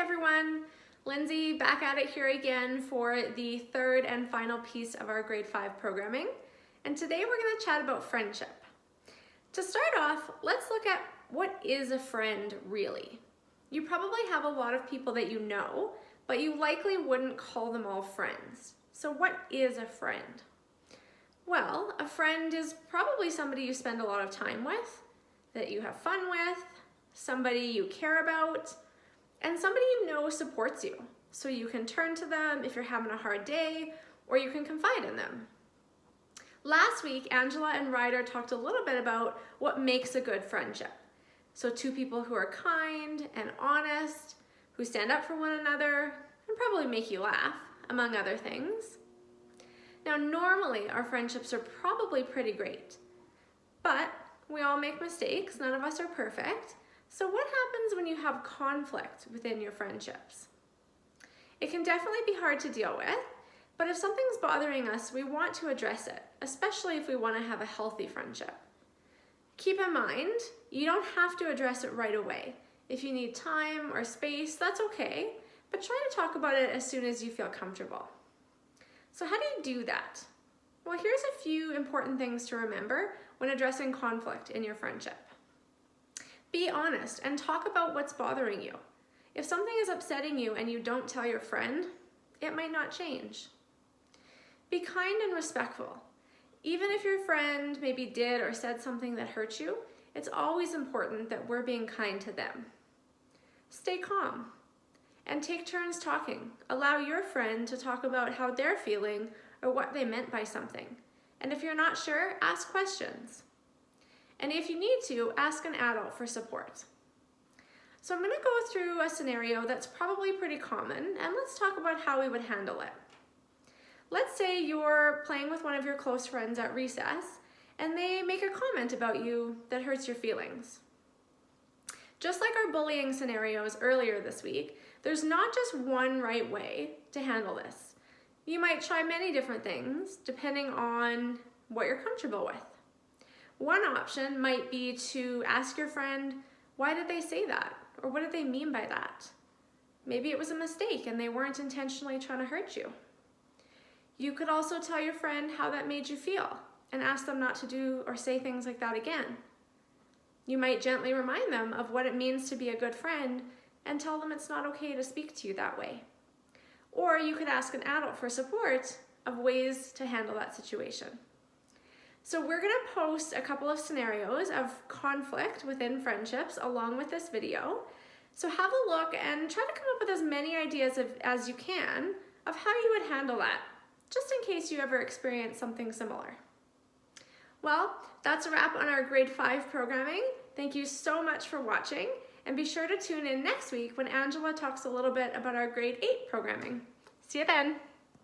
everyone, Lindsay back at it here again for the third and final piece of our grade 5 programming. And today we're going to chat about friendship. To start off, let's look at what is a friend really. You probably have a lot of people that you know, but you likely wouldn't call them all friends. So what is a friend? Well, a friend is probably somebody you spend a lot of time with, that you have fun with, somebody you care about, and somebody you know supports you. So you can turn to them if you're having a hard day, or you can confide in them. Last week, Angela and Ryder talked a little bit about what makes a good friendship. So two people who are kind and honest, who stand up for one another, and probably make you laugh, among other things. Now, normally our friendships are probably pretty great, but we all make mistakes, none of us are perfect. So what happens when you have conflict within your friendships? It can definitely be hard to deal with, but if something's bothering us, we want to address it, especially if we want to have a healthy friendship. Keep in mind, you don't have to address it right away. If you need time or space, that's okay, but try to talk about it as soon as you feel comfortable. So how do you do that? Well, here's a few important things to remember when addressing conflict in your friendship. Be honest and talk about what's bothering you. If something is upsetting you and you don't tell your friend, it might not change. Be kind and respectful. Even if your friend maybe did or said something that hurt you, it's always important that we're being kind to them. Stay calm and take turns talking. Allow your friend to talk about how they're feeling or what they meant by something. And if you're not sure, ask questions. And if you need to, ask an adult for support. So I'm going to go through a scenario that's probably pretty common, and let's talk about how we would handle it. Let's say you're playing with one of your close friends at recess, and they make a comment about you that hurts your feelings. Just like our bullying scenarios earlier this week, there's not just one right way to handle this. You might try many different things depending on what you're comfortable with. One option might be to ask your friend, why did they say that? Or what did they mean by that? Maybe it was a mistake and they weren't intentionally trying to hurt you. You could also tell your friend how that made you feel and ask them not to do or say things like that again. You might gently remind them of what it means to be a good friend and tell them it's not okay to speak to you that way. Or you could ask an adult for support of ways to handle that situation. So we're going to post a couple of scenarios of conflict within friendships along with this video. So have a look and try to come up with as many ideas as you can of how you would handle that, just in case you ever experience something similar. Well, that's a wrap on our grade 5 programming. Thank you so much for watching, and be sure to tune in next week when Angela talks a little bit about our grade 8 programming. See you then.